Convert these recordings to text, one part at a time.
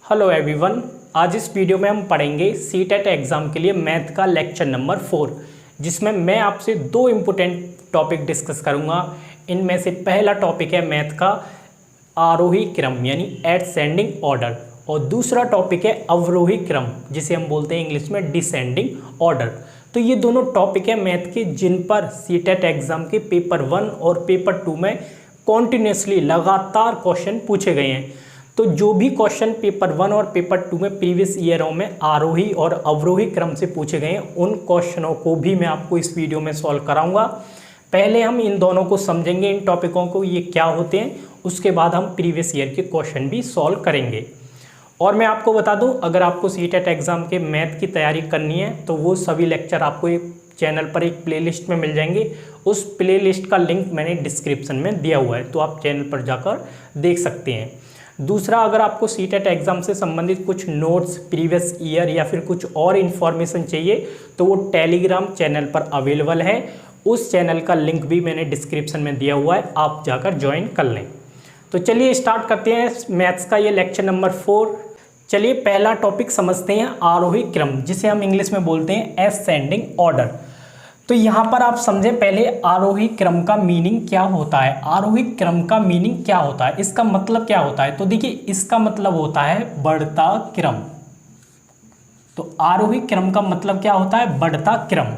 Hello everyone, आज इस video में हम पढ़ेंगे सीटेट एग्ज़ाम के लिए मैथ का लेक्चर नंबर 4, जिसमें मैं आपसे दो इम्पोर्टेंट टॉपिक डिस्कस करूंगा। इनमें से पहला टॉपिक है मैथ का आरोही क्रम यानी एडसेंडिंग ऑर्डर, और दूसरा टॉपिक है अवरोही क्रम जिसे हम बोलते हैं इंग्लिश में डिसेंडिंग ऑर्डर। तो ये दोनों टॉपिक है मैथ के जिन पर सीटेट एग्ज़ाम के पेपर 1 और पेपर 2 में कॉन्टिन्यूसली लगातार क्वेश्चन पूछे गए हैं। तो जो भी क्वेश्चन पेपर 1 और पेपर 2 में प्रीवियस ईयरों में आरोही और अवरोही क्रम से पूछे गए हैं, उन क्वेश्चनों को भी मैं आपको इस वीडियो में सॉल्व कराऊंगा। पहले हम इन दोनों को समझेंगे, इन टॉपिकों को, ये क्या होते हैं, उसके बाद हम प्रीवियस ईयर के क्वेश्चन भी सॉल्व करेंगे। और मैं आपको बता दूं, अगर आपको सीटेट एग्ज़ाम के मैथ की तैयारी करनी है तो वो सभी लेक्चर आपको एक चैनल पर एक प्लेलिस्ट में मिल जाएंगे। उस प्लेलिस्ट का लिंक मैंने डिस्क्रिप्शन में दिया हुआ है, तो आप चैनल पर जाकर देख सकते हैं। दूसरा, अगर आपको सीटेट एग्ज़ाम से संबंधित कुछ नोट्स प्रीवियस ईयर या फिर कुछ और इन्फॉर्मेशन चाहिए तो वो टेलीग्राम चैनल पर अवेलेबल है। उस चैनल का लिंक भी मैंने डिस्क्रिप्शन में दिया हुआ है, आप जाकर ज्वाइन कर लें। तो चलिए स्टार्ट करते हैं मैथ्स का ये लेक्चर नंबर 4। चलिए पहला टॉपिक समझते हैं, आरोही क्रम, जिसे हम इंग्लिश में बोलते हैं एसेंडिंग ऑर्डर। तो यहाँ पर आप समझें पहले आरोही क्रम का मीनिंग क्या होता है। आरोही क्रम का मीनिंग क्या होता है, इसका मतलब क्या होता है। तो देखिए, इसका मतलब होता है बढ़ता क्रम। तो आरोही क्रम का मतलब क्या होता है, बढ़ता क्रम।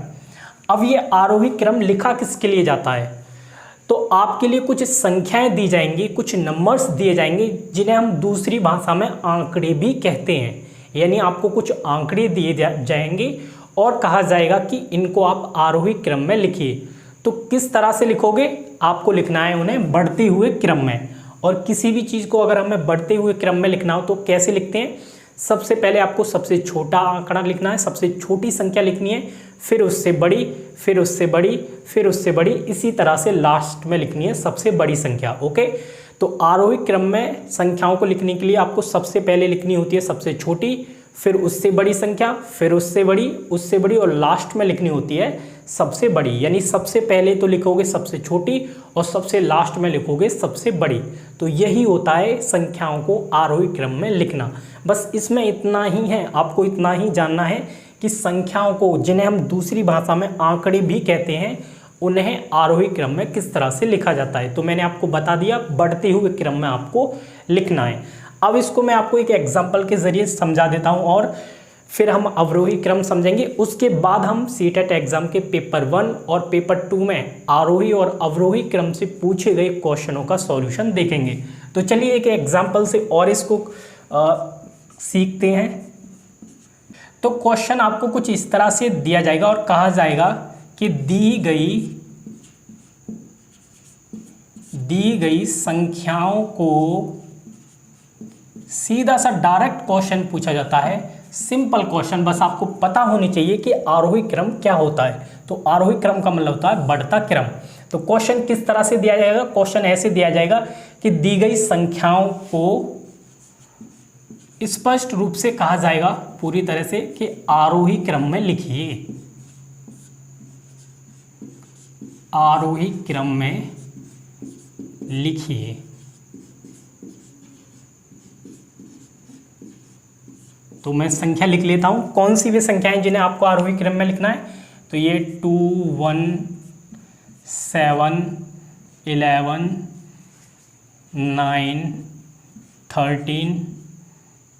अब ये आरोही क्रम लिखा किसके लिए जाता है, तो आपके लिए कुछ संख्याएं दी जाएंगी, कुछ नंबर्स दिए जाएंगे जिन्हें हम दूसरी भाषा में आंकड़े भी कहते हैं। यानी आपको कुछ आंकड़े दिए जाएंगे और कहा जाएगा कि इनको आप आरोही क्रम में लिखिए। तो किस तरह से लिखोगे, आपको लिखना है उन्हें बढ़ते हुए क्रम में। और किसी भी चीज़ को अगर हमें बढ़ते हुए क्रम में लिखना हो तो कैसे लिखते हैं, सबसे पहले आपको सबसे छोटा आंकड़ा लिखना है, सबसे छोटी संख्या लिखनी है, फिर उससे बड़ी, फिर उससे बड़ी, फिर उससे बड़ी, इसी तरह से लास्ट में लिखनी है सबसे बड़ी संख्या। ओके, तो आरोही क्रम में संख्याओं को लिखने के लिए आपको सबसे पहले लिखनी होती है सबसे छोटी, फिर उससे बड़ी संख्या, फिर उससे बड़ी और लास्ट में लिखनी होती है सबसे बड़ी। यानी सबसे पहले तो लिखोगे सबसे छोटी और सबसे लास्ट में लिखोगे सबसे बड़ी। तो यही होता है संख्याओं को आरोही क्रम में लिखना। बस इसमें इतना ही है, आपको इतना ही जानना है कि संख्याओं को, जिन्हें हम दूसरी भाषा में आंकड़े भी कहते हैं, उन्हें आरोही क्रम में किस तरह से लिखा जाता है। तो मैंने आपको बता दिया, बढ़ते हुए क्रम में आपको लिखना है। अब इसको मैं आपको एक एग्जाम्पल के जरिए समझा देता हूं और फिर हम अवरोही क्रम समझेंगे। उसके बाद हम सीटेट एग्जाम के पेपर 1 और पेपर 2 में आरोही और अवरोही क्रम से पूछे गए क्वेश्चनों का सॉल्यूशन देखेंगे। तो चलिए एक एग्जाम्पल से और इसको सीखते हैं। तो क्वेश्चन आपको कुछ इस तरह से दिया जाएगा और कहा जाएगा कि दी गई संख्याओं को सीधा सा डायरेक्ट क्वेश्चन पूछा जाता है। सिंपल क्वेश्चन, बस आपको पता होनी चाहिए कि आरोही क्रम क्या होता है। तो आरोही क्रम का मतलब होता है बढ़ता क्रम। तो क्वेश्चन किस तरह से दिया जाएगा, क्वेश्चन ऐसे दिया जाएगा कि दी गई संख्याओं को स्पष्ट रूप से कहा जाएगा पूरी तरह से कि आरोही क्रम में लिखिए, आरोही क्रम में लिखिए। तो मैं संख्या लिख लेता हूं, कौन सी वे संख्याएं जिन्हें आपको आरोही क्रम में लिखना है। तो ये 2, 1, 7, 11, 9, 13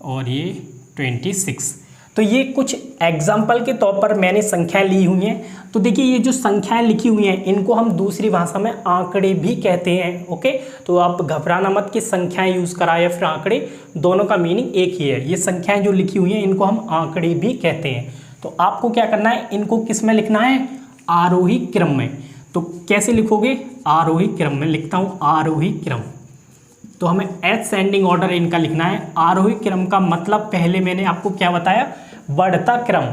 और ये 26। तो ये कुछ एग्जाम्पल के तौर पर मैंने संख्याएं ली हुई हैं। तो देखिए, ये जो संख्याएं लिखी हुई हैं इनको हम दूसरी भाषा में आंकड़े भी कहते हैं। ओके, तो आप घबराना मत कि संख्याएं यूज़ करा या फिर आंकड़े, दोनों का मीनिंग एक ही है। ये संख्याएं जो लिखी हुई हैं इनको हम आंकड़े भी कहते हैं। तो आपको क्या करना है, इनको किस में लिखना है, आरोही क्रम में। तो कैसे लिखोगे, आरोही क्रम में लिखता हूँ, आरोही क्रम। तो हमें एसेंडिंग ऑर्डर इनका लिखना है। आरोही क्रम का मतलब पहले मैंने आपको क्या बताया, बढ़ता क्रम।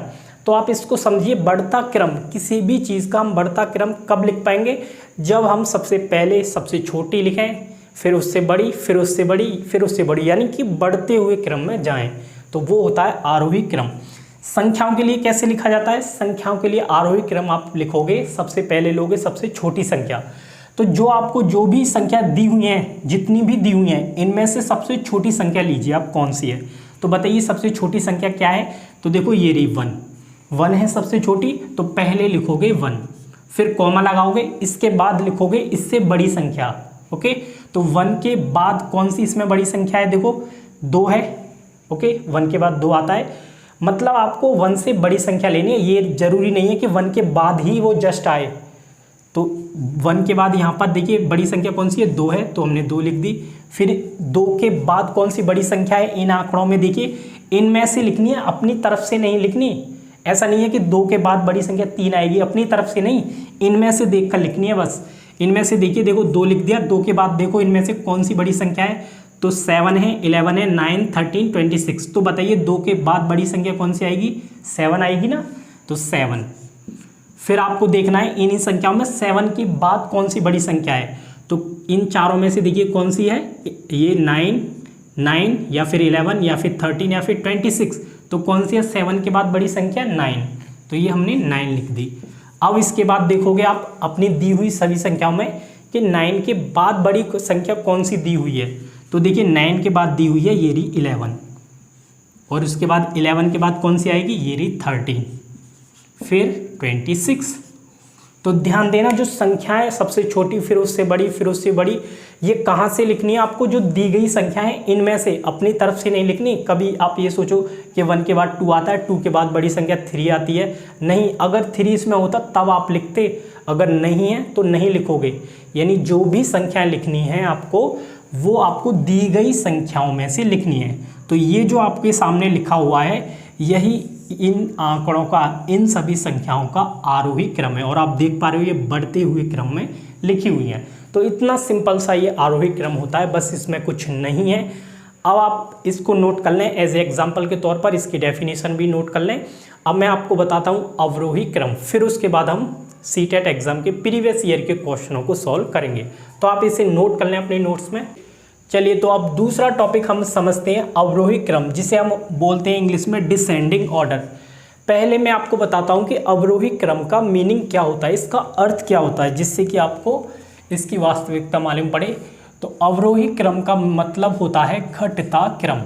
तो आप इसको समझिए, बढ़ता क्रम, किसी भी चीज़ का हम बढ़ता क्रम कब लिख पाएंगे, जब हम सबसे पहले सबसे छोटी लिखें, फिर उससे बड़ी, फिर उससे बड़ी, फिर उससे बड़ी, यानी कि बढ़ते हुए क्रम में जाएं। तो वो होता है आरोही क्रम। संख्याओं के लिए कैसे लिखा जाता है, संख्याओं के लिए आरोही क्रम आप लिखोगे, सबसे पहले लोगे सबसे छोटी संख्या। तो जो आपको जो भी संख्या दी हुई है, जितनी भी दी हुई हैं, इनमें से सबसे छोटी संख्या लीजिए आप कौन सी है। तो बताइए सबसे छोटी संख्या क्या है? तो देखो ये रही 1, 1 है सबसे छोटी, तो पहले लिखोगे 1, फिर कॉमा लगाओगे, इसके बाद लिखोगे इससे बड़ी संख्या। ओके, तो 1 के बाद कौन सी इसमें बड़ी संख्या है? देखो 2 है। ओके, 1 के बाद 2 आता है, मतलब आपको 1 से बड़ी संख्या लेनी है। ये जरूरी नहीं है कि 1 के बाद ही वो जस्ट आए, तो 1 के बाद यहाँ पर देखिए बड़ी संख्या कौन सी है? 2 है, तो हमने 2 लिख दी। फिर 2 के बाद कौन सी बड़ी संख्या है? इन आंकड़ों में देखिए, इनमें से लिखनी है, अपनी तरफ से नहीं लिखनी। ऐसा नहीं है कि 2 के बाद बड़ी संख्या 3 आएगी, अपनी तरफ से नहीं, इनमें से देखकर लिखनी है बस। इनमें से देखिए, देखो 2 लिख दिया, 2 के बाद देखो इनमें से कौन सी बड़ी संख्या है? तो 7 है, 11 है, 9, 13, 26। तो बताइए 2 के बाद बड़ी संख्या कौन सी आएगी? 7 आएगी ना, तो 7। फिर आपको देखना है इन संख्याओं में 7 के बाद कौन सी बड़ी संख्या है। तो इन चारों में से देखिए कौन सी है? ये 9 या फिर 11 या फिर 13 या फिर 26। तो कौन सी है 7 के बाद बड़ी संख्या? 9। तो ये हमने 9 लिख दी। अब इसके बाद देखोगे आप अपनी दी हुई सभी संख्याओं में कि 9 के बाद बड़ी संख्या कौन सी दी हुई है। तो देखिए 9 के बाद दी हुई है ये रही 11, और उसके बाद 11 के बाद कौन सी आएगी? ये रही 13, फिर 26। तो ध्यान देना, जो संख्याएं सबसे छोटी, फिर उससे बड़ी, फिर उससे बड़ी, ये कहाँ से लिखनी है आपको? जो दी गई संख्या है इनमें से, अपनी तरफ से नहीं लिखनी। कभी आप ये सोचो कि 1 के बाद 2 आता है, 2 के बाद बड़ी संख्या 3 आती है, नहीं। अगर 3 इसमें होता तब आप लिखते, अगर नहीं है तो नहीं लिखोगे। यानी जो भी संख्याएं लिखनी है आपको, वो आपको दी गई संख्याओं में से लिखनी है। तो ये जो आपके सामने लिखा हुआ है, यही इन आंकड़ों का, इन सभी संख्याओं का आरोही क्रम है। और आप देख पा रहे हो ये बढ़ते हुए क्रम में लिखी हुई है। तो इतना सिंपल सा ये आरोही क्रम होता है, बस इसमें कुछ नहीं है। अब आप इसको नोट कर लें एज एग्जाम्पल के तौर पर, इसकी डेफिनेशन भी नोट कर लें। अब मैं आपको बताता हूँ अवरोही क्रम, फिर उसके बाद हम सीटेट एग्जाम के प्रीवियस ईयर के क्वेश्चनों को सॉल्व करेंगे। तो आप इसे नोट कर लें अपने नोट्स में। चलिए, तो अब दूसरा टॉपिक हम समझते हैं अवरोही क्रम, जिसे हम बोलते हैं इंग्लिश में डिसेंडिंग ऑर्डर। पहले मैं आपको बताता हूं कि अवरोही क्रम का मीनिंग क्या होता है, इसका अर्थ क्या होता है, जिससे कि आपको इसकी वास्तविकता मालूम पड़े। तो अवरोही क्रम का मतलब होता है घटता क्रम।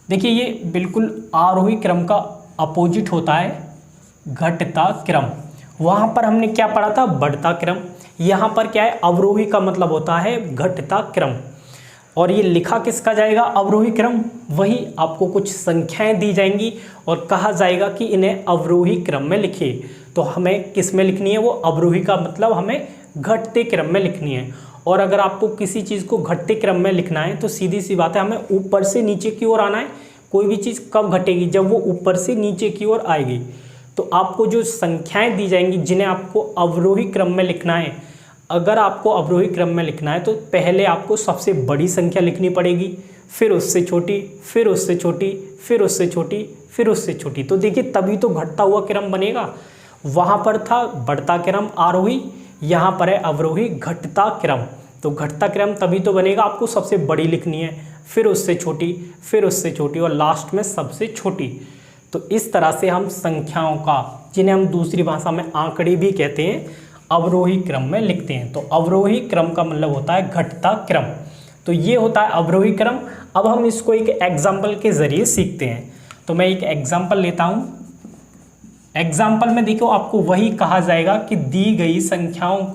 देखिए ये बिल्कुल आरोही क्रम का अपोजिट होता है, घटता क्रम। वहाँ पर हमने क्या पढ़ा था? बढ़ता क्रम। यहाँ पर क्या है? अवरोही का मतलब होता है घटता क्रम। और ये लिखा किसका जाएगा? अवरोही क्रम। वही आपको कुछ संख्याएं दी जाएंगी और कहा जाएगा कि इन्हें अवरोही क्रम में लिखिए। तो हमें किस में लिखनी है? वो अवरोही का मतलब हमें घटते क्रम में लिखनी है। और अगर आपको किसी चीज़ को घटते क्रम में लिखना है तो सीधी सी बात है, हमें ऊपर से नीचे की ओर आना है। कोई भी चीज़ कब घटेगी? जब वो ऊपर से नीचे की ओर आएगी। तो आपको जो संख्याएं दी जाएंगी जिन्हें आपको अवरोही क्रम में लिखना है, अगर आपको अवरोही क्रम में लिखना है तो पहले आपको सबसे बड़ी संख्या लिखनी पड़ेगी, फिर उससे छोटी, फिर उससे छोटी, फिर उससे छोटी, फिर उससे छोटी। तो देखिए तभी तो घटता हुआ क्रम बनेगा। वहाँ पर था बढ़ता क्रम आरोही, यहाँ पर है अवरोही घटता क्रम। तो घटता क्रम तभी तो बनेगा, आपको सबसे बड़ी लिखनी है, फिर उससे छोटी, फिर उससे छोटी और लास्ट में सबसे छोटी। तो इस तरह से हम संख्याओं का, जिन्हें हम दूसरी भाषा में आंकड़े भी कहते हैं, अवरोही क्रम में लिखते हैं। तो अवरोही क्रम का मतलब होता है घटता क्रम। तो ये होता है अवरोही क्रम। अब हम इसको एक एग्जाम्पल के जरिए सीखते हैं। तो मैं एक एग्जाम्पल लेता हूँ। एग्जाम्पल में देखो आपको वही कहा जाएगा कि दी गई संख्याओं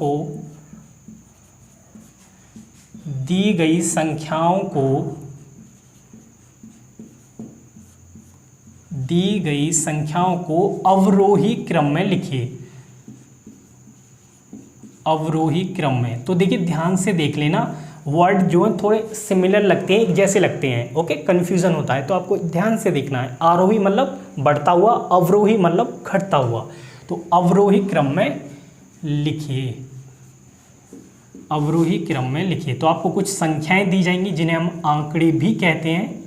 को अवरोही क्रम में लिखिए, अवरोही क्रम में। तो देखिए ध्यान से देख लेना, वर्ड जो है थोड़े सिमिलर लगते हैं, एक जैसे लगते हैं। ओके, कन्फ्यूजन होता है, तो आपको ध्यान से देखना है। आरोही मतलब बढ़ता हुआ, अवरोही मतलब घटता हुआ। तो अवरोही क्रम में लिखिए, अवरोही क्रम में लिखिए। तो आपको कुछ संख्याएं दी जाएंगी जिन्हें हम आंकड़े भी कहते हैं,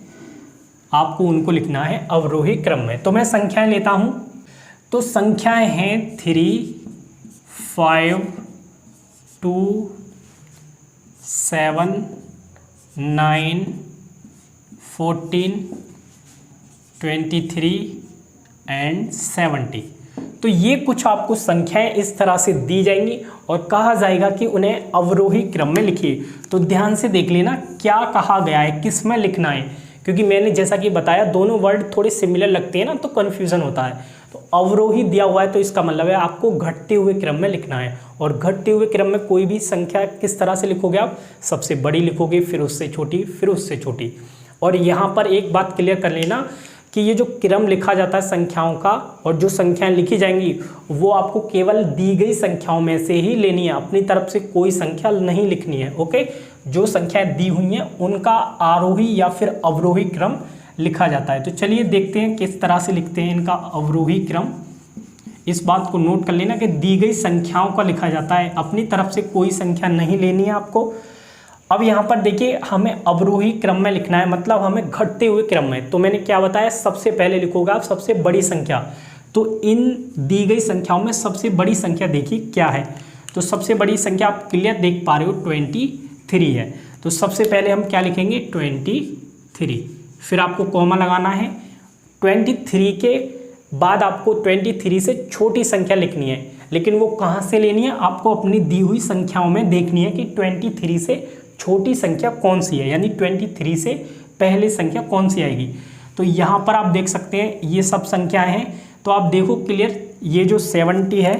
आपको उनको लिखना है अवरोही क्रम में। तो मैं संख्याएं लेता हूं। तो संख्याएं हैं 3, 5, 2, 7, 9, 14, 23 एंड 70। तो ये कुछ आपको संख्याएं इस तरह से दी जाएंगी और कहा जाएगा कि उन्हें अवरोही क्रम में लिखिए। तो ध्यान से देख लेना क्या कहा गया है, किस में लिखना है, क्योंकि मैंने जैसा कि बताया दोनों वर्ड थोड़े सिमिलर लगते हैं ना, तो कन्फ्यूज़न होता है। तो अवरोही दिया हुआ है तो इसका मतलब है आपको घटते हुए क्रम में लिखना है, और घटते हुए क्रम में कोई भी संख्या किस तरह से लिखोगे आप, सबसे बड़ी लिखोगे, फिर उससे छोटी, फिर उससे छोटी। और यहाँ पर एक बात क्लियर कर लेना कि ये जो क्रम लिखा जाता है संख्याओं का, और जो संख्याएं लिखी जाएंगी वो आपको केवल दी गई संख्याओं में से ही लेनी है, अपनी तरफ से कोई संख्या नहीं लिखनी है। ओके, जो संख्याएं दी हुई हैं उनका आरोही या फिर अवरोही क्रम लिखा जाता है। तो चलिए देखते हैं किस तरह से लिखते हैं इनका अवरोही क्रम। इस बात को नोट कर लेना कि दी गई संख्याओं का लिखा जाता है, अपनी तरफ से कोई संख्या नहीं लेनी है आपको। अब यहाँ पर देखिए हमें अवरोही क्रम में लिखना है, मतलब हमें घटते हुए क्रम में। तो मैंने क्या बताया, सबसे पहले लिखोगे आप सबसे बड़ी संख्या। तो इन दी गई संख्याओं में सबसे बड़ी संख्या देखिए क्या है, तो सबसे बड़ी संख्या आप क्लियर देख पा रहे हो 23 है। तो सबसे पहले हम क्या लिखेंगे 23, फिर आपको कॉमा लगाना है। 23 के बाद आपको 23 से छोटी संख्या लिखनी है, लेकिन वो कहाँ से लेनी है, आपको अपनी दी हुई संख्याओं में देखनी है कि 23 से छोटी संख्या कौन सी है, यानी 23 से पहले संख्या कौन सी आएगी। तो यहाँ पर आप देख सकते हैं ये सब संख्याएं हैं, तो आप देखो क्लियर, ये जो 70 है,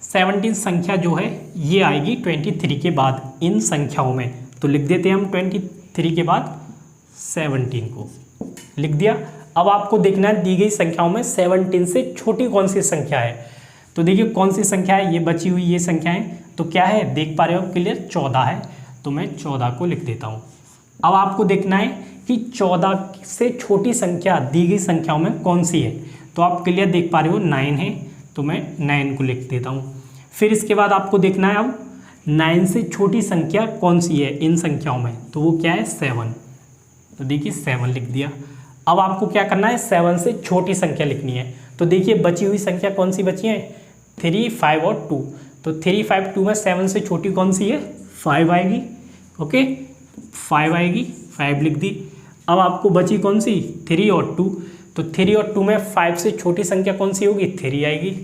17 संख्या जो है ये आएगी 23 के बाद इन संख्याओं में। तो लिख देते हैं हम 23 के बाद 17 को लिख दिया। अब आपको देखना है दी गई संख्याओं में 17 से छोटी कौन सी संख्या है। तो देखिए कौन सी संख्या है, ये बची हुई ये संख्याएं, तो क्या है देख पा रहे हो क्लियर, 14 है, तो मैं 14 को लिख देता हूँ। अब आपको देखना है कि 14 से छोटी संख्या दी गई संख्याओं में कौन सी है, तो आप क्लियर देख पा रहे हो 9 है, तो मैं 9 को लिख देता हूँ। फिर इसके बाद आपको देखना है अब 9 से छोटी संख्या कौन सी है इन संख्याओं में, तो वो क्या है 7, तो देखिए 7 लिख दिया। अब आपको क्या करना है 7 से छोटी संख्या लिखनी है। तो देखिए बची हुई संख्या कौन सी बची है, 3, 5 और 2। तो 3, 5, 2 में 7 से छोटी कौन सी है, 5 आएगी। ओके 5 आएगी, 5 लिख दी। अब आपको बची कौन सी 3 और 2, तो 3 और 2 में 5 से छोटी संख्या कौन सी होगी, 3 आएगी,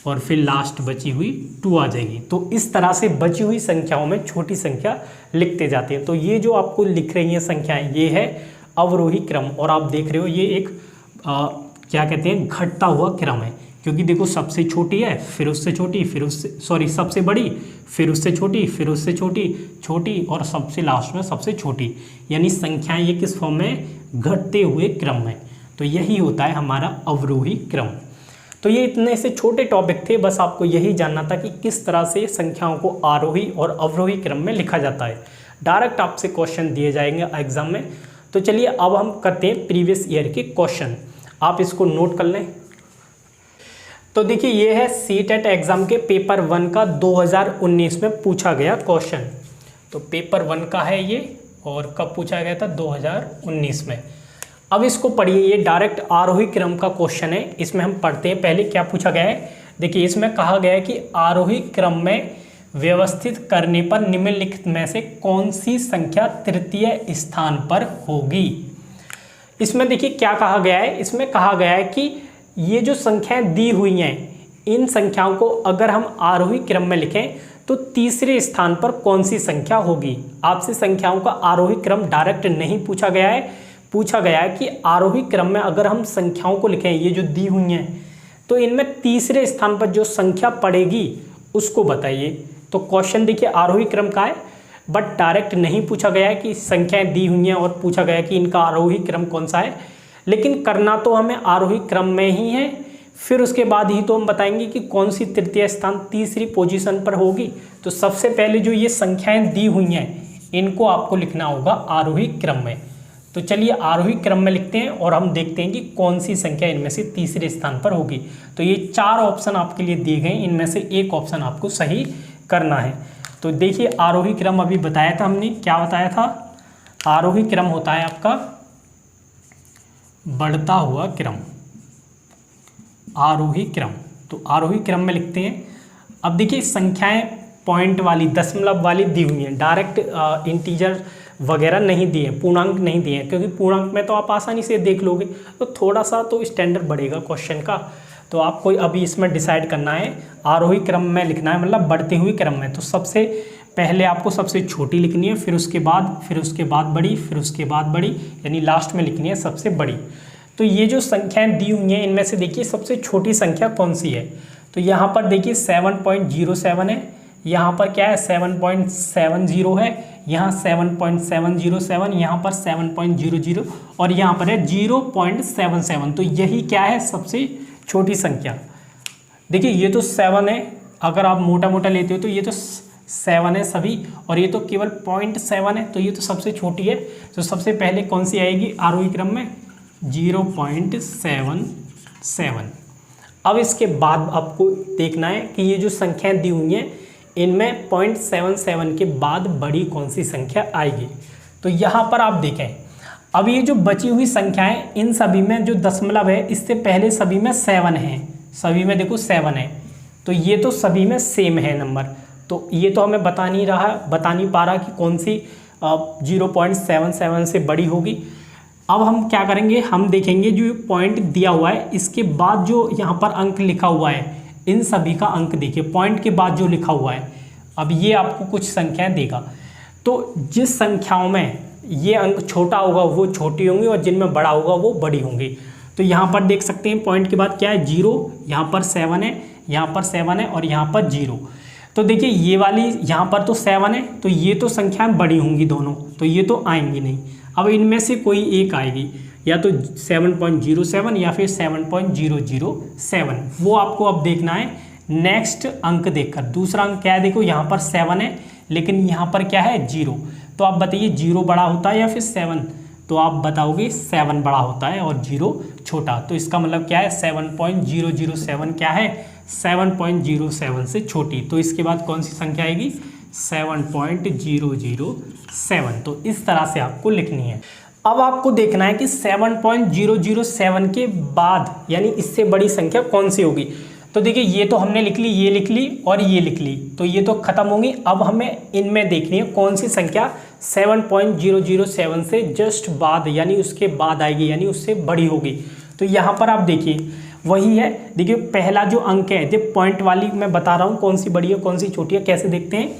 और फिर लास्ट बची हुई 2 आ जाएगी। तो इस तरह से बची हुई संख्याओं में छोटी संख्या लिखते जाते हैं। तो ये जो आपको लिख रही हैं संख्याएं, ये है अवरोही क्रम, और आप देख रहे हो ये एक क्या कहते हैं घटता हुआ क्रम है, क्योंकि देखो सबसे छोटी है, फिर उससे छोटी, फिर उससे सबसे बड़ी, फिर उससे छोटी, फिर उससे छोटी, छोटी, और सबसे लास्ट में सबसे छोटी, यानी संख्याएं ये किस फॉर्म में, घटते हुए क्रम में। तो यही होता है हमारा अवरोही क्रम। तो ये इतने से छोटे टॉपिक थे, बस आपको यही जानना था कि किस तरह से संख्याओं को आरोही और अवरोही क्रम में लिखा जाता है। डायरेक्ट आपसे क्वेश्चन दिए जाएंगे एग्जाम में। तो चलिए अब हम करते हैं प्रीवियस ईयर के क्वेश्चन, आप इसको नोट कर लें। तो देखिए ये है सीटेट एग्जाम के पेपर 1 का 2019 में पूछा गया क्वेश्चन। तो पेपर 1 का है ये, और कब पूछा गया था, 2019 में। अब इसको पढ़िए, ये डायरेक्ट आरोही क्रम का क्वेश्चन है। इसमें हम पढ़ते हैं पहले क्या पूछा गया है। देखिए इसमें कहा गया है कि आरोही क्रम में व्यवस्थित करने पर निम्नलिखित में से कौन सी संख्या तृतीय स्थान पर होगी। इसमें देखिए क्या कहा गया है, इसमें कहा गया है कि ये जो संख्याएं दी हुई हैं, इन संख्याओं को अगर हम आरोही क्रम में लिखें तो तीसरे स्थान पर कौन सी संख्या होगी। आपसे संख्याओं का आरोही क्रम डायरेक्ट नहीं पूछा गया है, पूछा गया है कि आरोही क्रम में अगर हम संख्याओं को लिखें, ये जो दी हुई हैं, तो इनमें तीसरे स्थान पर जो संख्या पड़ेगी उसको बताइए। तो क्वेश्चन देखिए आरोही क्रम का है, बट डायरेक्ट नहीं पूछा गया है कि संख्याएं दी हुई हैं और पूछा गया है कि इनका आरोही क्रम कौन सा है, लेकिन करना तो हमें आरोही क्रम में ही है। फिर उसके बाद ही तो हम बताएंगे कि कौन सी तृतीय स्थान तीसरी पोजीशन पर होगी। तो सबसे पहले जो ये संख्याएं दी हुई हैं, इनको आपको लिखना होगा आरोही क्रम में। तो चलिए आरोही क्रम में लिखते हैं और हम देखते हैं कि कौन सी संख्या इनमें से तीसरे स्थान पर होगी। तो ये 4 ऑप्शन आपके लिए दिए गए, इनमें से एक ऑप्शन आपको सही करना है। तो देखिए आरोही क्रम अभी बताया था हमने, क्या बताया था, आरोही क्रम होता है आपका बढ़ता हुआ क्रम, आरोही क्रम। तो आरोही क्रम में लिखते हैं। अब देखिए संख्याएं पॉइंट वाली, दशमलव वाली दी हुई हैं, डायरेक्ट इंटीजर वगैरह नहीं दिए, पूर्णांक नहीं दिए हैं, क्योंकि पूर्णांक में तो आप आसानी से देख लोगे, तो थोड़ा सा तो स्टैंडर्ड बढ़ेगा क्वेश्चन का। तो आपको अभी इसमें डिसाइड करना है आरोही क्रम में लिखना है, मतलब बढ़ते हुए क्रम में। तो सबसे पहले आपको सबसे छोटी लिखनी है, फिर उसके बाद बड़ी, फिर उसके बाद बड़ी, यानी लास्ट में लिखनी है सबसे बड़ी। तो ये जो संख्याएं दी हुई हैं इनमें से देखिए सबसे छोटी संख्या कौन सी है। तो यहाँ पर देखिए 7.07 है, यहाँ पर क्या है 7.70 है, यहाँ 7.707, यहाँ पर 7.00 और यहाँ पर है 0.77। तो यही क्या है सबसे छोटी संख्या। देखिए ये तो 7 है, अगर आप मोटा मोटा लेते हो तो ये तो 7 है सभी, और ये तो केवल 0.7 है, तो ये तो सबसे छोटी है। तो सबसे पहले कौन सी आएगी आरोही क्रम में 0.77। अब इसके बाद आपको देखना है कि ये जो संख्याएं दी हुई हैं इनमें 0.77 के बाद बड़ी कौन सी संख्या आएगी। तो यहाँ पर आप देखें, अब ये जो बची हुई संख्याएं इन सभी में जो दशमलव है इससे पहले सभी में 7 है, सभी में देखो 7 है, तो ये तो सभी में सेम है नंबर। तो ये तो हमें बता नहीं पा रहा कि कौन सी 0.77 से बड़ी होगी। अब हम क्या करेंगे, हम देखेंगे जो पॉइंट दिया हुआ है इसके बाद जो यहाँ पर अंक लिखा हुआ है इन सभी का अंक देखिए, पॉइंट के बाद जो लिखा हुआ है, अब ये आपको कुछ संख्याएं देगा। तो जिस संख्याओं में ये अंक छोटा होगा वो छोटी होंगी और जिनमें बड़ा होगा वो बड़ी होंगी। तो यहाँ पर देख सकते हैं पॉइंट के बाद क्या है 0, यहाँ पर 7 है, यहाँ पर 7 है और यहाँ पर 0। तो देखिए ये वाली यहाँ पर तो 7 है, तो ये तो संख्याएं बड़ी होंगी दोनों, तो ये तो आएंगी नहीं। अब इनमें से कोई एक आएगी, या तो 7.07 या फिर 7.007, वो आपको अब देखना है नेक्स्ट अंक देखकर। दूसरा अंक क्या है देखो, यहाँ पर 7 है लेकिन यहाँ पर क्या है 0। तो आप बताइए 0 बड़ा होता है या फिर 7? तो आप बताओगे 7 बड़ा होता है और 0 छोटा। तो इसका मतलब क्या है 7.007 क्या है 7.07 से छोटी। तो इसके बाद कौन सी संख्या आएगी 7.007। तो इस तरह से आपको लिखनी है। अब आपको देखना है कि 7.007 के बाद यानी इससे बड़ी संख्या कौन सी होगी। तो देखिए ये तो हमने लिख ली, ये लिख ली और ये लिख ली, तो ये तो खत्म होंगी। अब हमें इनमें देखनी है कौन सी संख्या 7.007 से जस्ट बाद यानी उसके बाद आएगी, यानी उससे बड़ी होगी। तो यहाँ पर आप देखिए वही है, देखिए पहला जो अंक है, जो पॉइंट वाली मैं बता रहा हूँ कौन सी बड़ी है कौन सी छोटी है। कैसे देखते हैं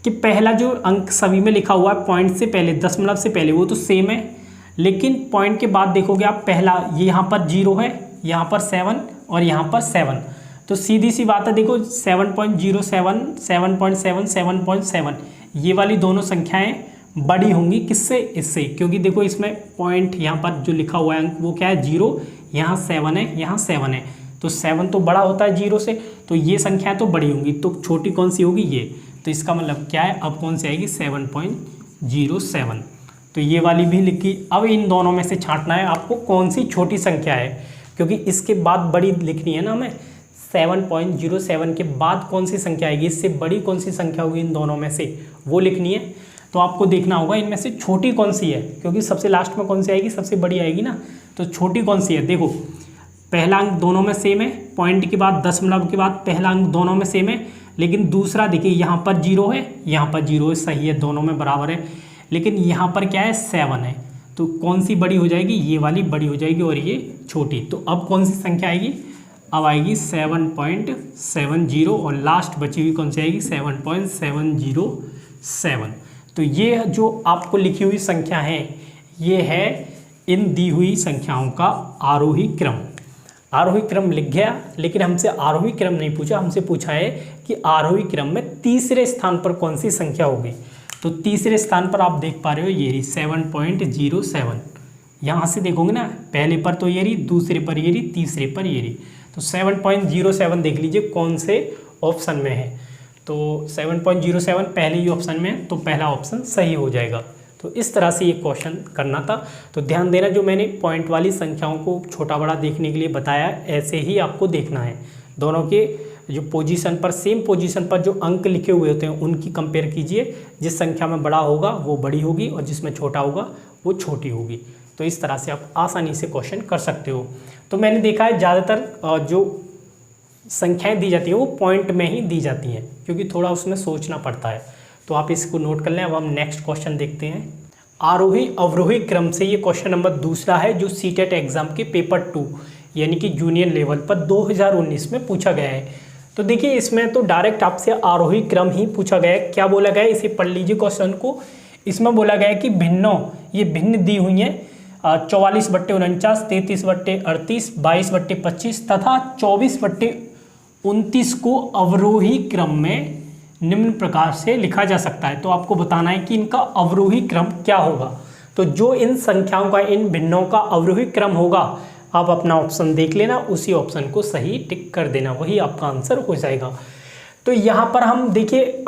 कि पहला जो अंक सभी में लिखा हुआ है पॉइंट से पहले, दशमलव से पहले, वो तो सेम है, लेकिन पॉइंट के बाद देखोगे आप पहला ये यहाँ पर 0 है, यहाँ पर 7 और यहाँ पर 7। तो सीधी सी बात है देखो 7.07, 7.7, 7.7 ये वाली दोनों संख्याएं बड़ी होंगी किससे, इससे, क्योंकि देखो इसमें पॉइंट यहाँ पर जो लिखा हुआ है अंक वो क्या है 0, यहाँ 7 है, यहाँ 7 है, तो 7 तो बड़ा होता है 0 से, तो ये संख्याएं तो बड़ी होंगी। तो छोटी कौन सी होगी ये। तो इसका मतलब क्या है, अब कौन सी आएगी 7.07। तो ये वाली भी लिखी। अब इन दोनों में से छांटना है आपको कौन सी छोटी संख्या है, क्योंकि इसके बाद बड़ी लिखनी है ना हमें। 7.07 के बाद कौन सी संख्या आएगी, इससे बड़ी कौन सी संख्या होगी इन दोनों में से, वो लिखनी है। तो आपको देखना होगा इनमें से छोटी कौन सी है, क्योंकि सबसे लास्ट में कौन सी आएगी, सबसे बड़ी आएगी ना। तो छोटी कौन सी है, देखो पहला अंक दोनों में सेम है, पॉइंट के बाद दशमलव के बाद पहला अंक दोनों में सेम है, लेकिन दूसरा देखिए यहाँ पर 0 है, यहाँ पर 0 है, सही है, दोनों में बराबर है, लेकिन यहाँ पर क्या है 7 है। तो कौन सी बड़ी हो जाएगी, ये वाली बड़ी हो जाएगी और ये छोटी। तो अब कौन सी संख्या आएगी, अब आएगी 7.70 और लास्ट बची हुई कौन सी आएगी 7.707। तो ये जो आपको लिखी हुई संख्या है ये है इन दी हुई संख्याओं का आरोही क्रम। आरोही क्रम लिख गया, लेकिन हमसे आरोही क्रम नहीं पूछा, हमसे पूछा है कि आरोही क्रम में तीसरे स्थान पर कौन सी संख्या होगी। तो तीसरे स्थान पर आप देख पा रहे हो ये रही 7.07। यहाँ से देखोगे ना, पहले पर तो ये रही, दूसरे पर ये रही, तीसरे पर ये रही। तो 7.07 देख लीजिए कौन से ऑप्शन में है। तो 7.07 पहले ही ऑप्शन में है, तो पहला ऑप्शन सही हो जाएगा। तो इस तरह से ये क्वेश्चन करना था। तो ध्यान देना, जो मैंने पॉइंट वाली संख्याओं को छोटा बड़ा देखने के लिए बताया, ऐसे ही आपको देखना है। दोनों के जो पोजीशन पर, सेम पोजीशन पर जो अंक लिखे हुए होते हैं उनकी कंपेयर कीजिए। जिस संख्या में बड़ा होगा वो बड़ी होगी और जिसमें छोटा होगा वो छोटी होगी। तो इस तरह से आप आसानी से क्वेश्चन कर सकते हो। तो मैंने देखा है ज़्यादातर जो संख्याएं दी जाती हैं वो पॉइंट में ही दी जाती हैं, क्योंकि थोड़ा उसमें सोचना पड़ता है। तो आप इसको नोट कर लें। अब हम नेक्स्ट क्वेश्चन देखते हैं। आरोही अवरोही क्रम से ये क्वेश्चन नंबर दूसरा है, जो सीटेट एग्जाम के पेपर 2 यानी कि जूनियर लेवल पर 2019 में पूछा गया है। तो देखिए इसमें तो डायरेक्ट आपसे आरोही क्रम ही पूछा गया है। क्या बोला गया है, इसे पढ़ लीजिए क्वेश्चन को। इसमें बोला गया है कि भिन्नों, ये भिन्न दी हुई हैं 44/49, 33/38, 22/25 तथा 24/29 को अवरोही क्रम में निम्न प्रकार से लिखा जा सकता है। तो आपको बताना है कि इनका अवरोही क्रम क्या होगा। तो जो इन संख्याओं का, इन भिन्नों का अवरोही क्रम होगा, आप अपना ऑप्शन देख लेना, उसी ऑप्शन को सही टिक कर देना, वही आपका आंसर हो जाएगा। तो यहाँ पर हम देखिए,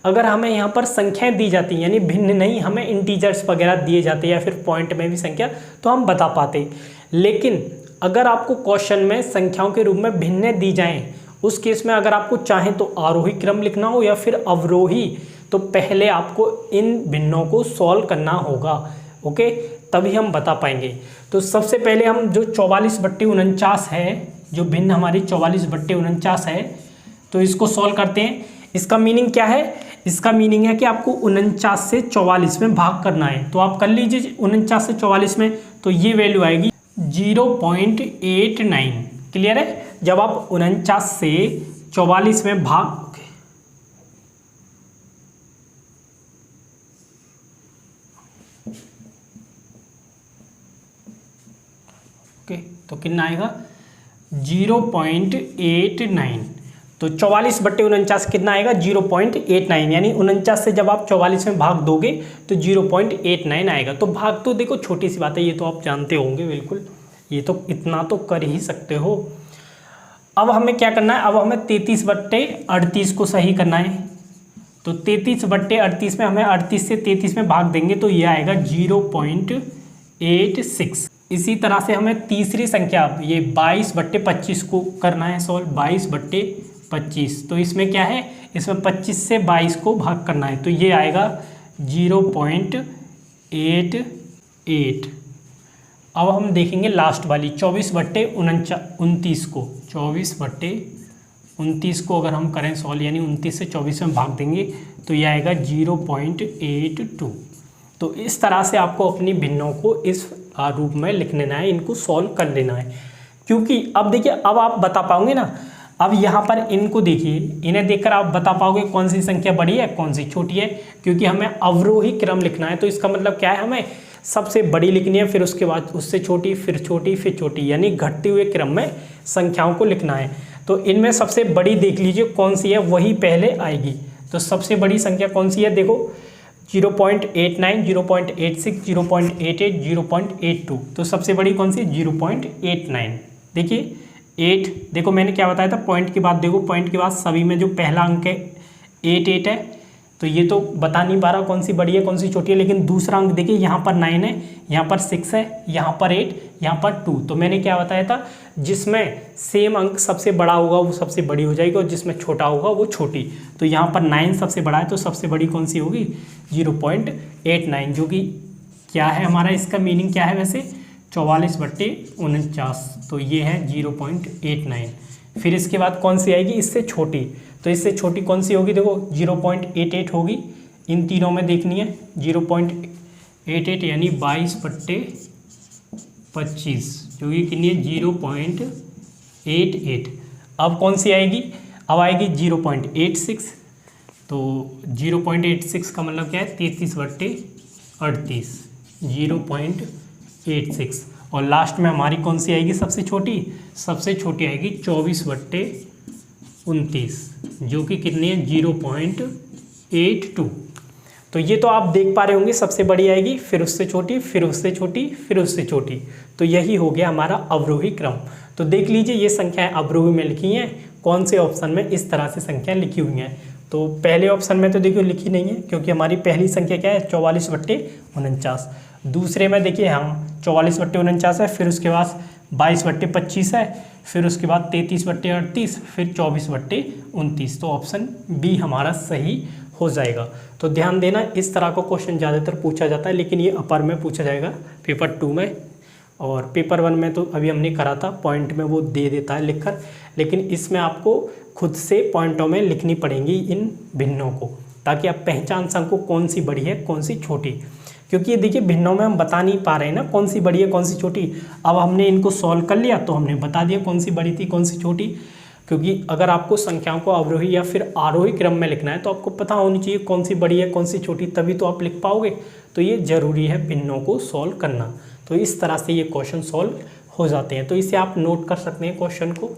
अगर हमें यहाँ पर संख्याएं दी जाती हैं, यानी भिन्न नहीं, हमें इंटीजर्स वगैरह दिए जाते या फिर पॉइंट में भी संख्या, तो हम बता पाते। लेकिन अगर आपको क्वेश्चन में संख्याओं के रूप में भिन्न दी जाएं, उस केस में अगर आपको चाहें तो आरोही क्रम लिखना हो या फिर अवरोही, तो पहले आपको इन भिन्नों को सॉल्व करना होगा। ओके, तभी हम बता पाएंगे। तो सबसे पहले हम जो 44/49 है, जो भिन्न हमारी 44/49 है, तो इसको सॉल्व करते हैं। इसका मीनिंग क्या है? इसका मीनिंग है कि आपको 49 से 44 में भाग करना है। तो आप कर लीजिए 49 से 44 में, तो ये वैल्यू आएगी 0.89। क्लियर है? जब आप 49 से 44 में भाग, ओके, तो कितना आएगा 0.89। तो 44/49 कितना आएगा 0.89, यानी 49 से जब आप 44 में भाग दोगे तो 0.89 आएगा। तो भाग तो देखो छोटी सी बात है, ये तो आप जानते होंगे बिल्कुल, ये तो इतना तो कर ही सकते हो। अब हमें क्या करना है, अब हमें 33/38 को सही करना है। तो 33/38 में हमें 38 से 33 में भाग देंगे तो ये आएगा 0.86। इसी तरह से हमें तीसरी संख्या, ये 22/25 को करना है सॉल्व, 22/25। तो इसमें क्या है, इसमें 25 से 22 को भाग करना है, तो ये आएगा 0.88। अब हम देखेंगे लास्ट वाली 24/29 को। 24/29 को अगर हम करें सॉल्व, यानी 29 से 24 में भाग देंगे तो ये आएगा 0.82। तो इस तरह से आपको अपनी भिन्नों को इस रूप में लिख लेना है, इनको सॉल्व कर लेना है। क्योंकि अब देखिए, अब आप बता पाओगे ना, अब यहाँ पर इनको देखिए, इन्हें देखकर आप बता पाओगे कौन सी संख्या बड़ी है कौन सी छोटी है, क्योंकि हमें अवरोही क्रम लिखना है। तो इसका मतलब क्या है, हमें सबसे बड़ी लिखनी है, फिर उसके बाद उससे छोटी, फिर छोटी, फिर छोटी, यानी घटते हुए क्रम में संख्याओं को लिखना है। तो इनमें सबसे बड़ी देख लीजिए कौन सी है, वही पहले आएगी। तो सबसे बड़ी संख्या कौन सी है, देखो 0.89, 0.86, 0.88, 0.82। तो सबसे बड़ी कौन सी, 0.89। देखिए 8, देखो मैंने क्या बताया था, पॉइंट के बाद देखो, पॉइंट के बाद सभी में जो पहला अंक है 8 है। तो ये तो बता नहीं पा रहा कौन सी बड़ी है कौन सी छोटी है, लेकिन दूसरा अंक देखिए, यहाँ पर 9 है, यहाँ पर 6 है, यहाँ पर 8, यहाँ पर 2। तो मैंने क्या बताया था, जिसमें सेम अंक सबसे बड़ा होगा वो सबसे बड़ी हो जाएगी, और जिसमें छोटा होगा वो छोटी। तो यहाँ पर 9 सबसे बड़ा है, तो सबसे बड़ी कौन सी होगी 0.89, जो कि क्या है हमारा, इसका मीनिंग क्या है वैसे, 44/49। तो ये है 0.89। फिर इसके बाद कौन सी आएगी, इससे छोटी। तो इससे छोटी कौन सी होगी, देखो 0.88 होगी, इन तीनों में देखनी है 0.88, यानी 22/25, जो कि कितनी है 0.88। अब कौन सी आएगी, अब आएगी 0.86। तो 0.86 का मतलब क्या है, 33/38, 0.86। और लास्ट में हमारी कौन सी आएगी सबसे छोटी, सबसे छोटी आएगी 24/29, जो कि कितनी है 0.82। तो ये तो आप देख पा रहे होंगे, सबसे बड़ी आएगी, फिर उससे छोटी, फिर उससे छोटी, फिर उससे छोटी। तो यही हो गया हमारा अवरोही क्रम। तो देख लीजिए ये संख्याएं अवरोही में लिखी हैं, कौन से ऑप्शन में इस तरह से संख्याएं लिखी हुई हैं। तो पहले ऑप्शन में तो देखिए लिखी नहीं है, क्योंकि हमारी पहली संख्या क्या है 44/49। दूसरे में देखिए हम 44/49 है, फिर उसके बाद 22/25 है, फिर उसके बाद 33/38, फिर 24/29। तो ऑप्शन बी हमारा सही हो जाएगा। तो ध्यान देना, इस तरह का क्वेश्चन ज़्यादातर पूछा जाता है, लेकिन ये अपर में पूछा जाएगा पेपर 2 में, और पेपर 1 में तो अभी हमने करा था, पॉइंट में वो दे देता है लिखकर, लेकिन इसमें आपको खुद से पॉइंटों में लिखनी पड़ेंगी इन भिन्नों को, ताकि आप पहचान सको कौन सी बड़ी है कौन सी छोटी। क्योंकि ये देखिए भिन्नों में हम बता नहीं पा रहे हैं ना कौन सी बड़ी है कौन सी छोटी। अब हमने इनको सॉल्व कर लिया तो हमने बता दिया कौन सी बड़ी थी कौन सी छोटी। क्योंकि अगर आपको संख्याओं को अवरोही या फिर आरोही क्रम में लिखना है तो आपको पता होनी चाहिए कौन सी बड़ी है कौन सी छोटी, तभी तो आप लिख पाओगे। तो ये ज़रूरी है भिन्नों को सॉल्व करना। तो इस तरह से ये क्वेश्चन सॉल्व हो जाते हैं। तो इसे आप नोट कर सकते हैं क्वेश्चन को।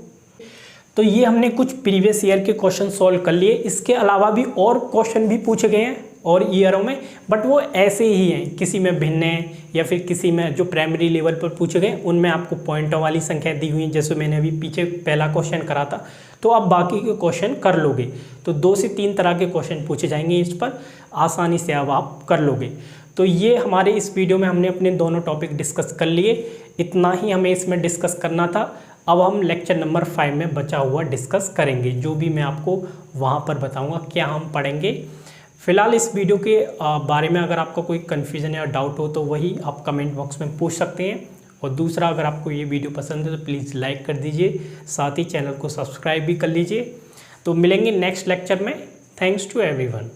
तो ये हमने कुछ प्रीवियस ईयर के क्वेश्चन सॉल्व कर लिए। इसके अलावा भी और क्वेश्चन भी पूछे गए हैं और ईयरों में, बट वो ऐसे ही हैं, किसी में भिन्न है या फिर किसी में जो प्राइमरी लेवल पर पूछे गए उनमें आपको पॉइंटों वाली संख्या दी हुई है, जैसे मैंने अभी पीछे पहला क्वेश्चन करा था। तो आप बाकी के क्वेश्चन कर लोगे। तो 2 से 3 तरह के क्वेश्चन पूछे जाएंगे इस पर, आसानी से अब आप कर लोगे। तो ये हमारे इस वीडियो में हमने अपने दोनों टॉपिक डिस्कस कर लिए। इतना ही हमें इसमें डिस्कस करना था। अब हम लेक्चर नंबर 5 में बचा हुआ डिस्कस करेंगे, जो भी मैं आपको वहाँ पर बताऊँगा क्या हम पढ़ेंगे। फिलहाल इस वीडियो के बारे में अगर आपका कोई कन्फ्यूज़न या डाउट हो तो वही आप कमेंट बॉक्स में पूछ सकते हैं। और दूसरा, अगर आपको ये वीडियो पसंद है तो प्लीज़ लाइक कर दीजिए, साथ ही चैनल को सब्सक्राइब भी कर लीजिए। तो मिलेंगे नेक्स्ट लेक्चर में। Thanks to everyone.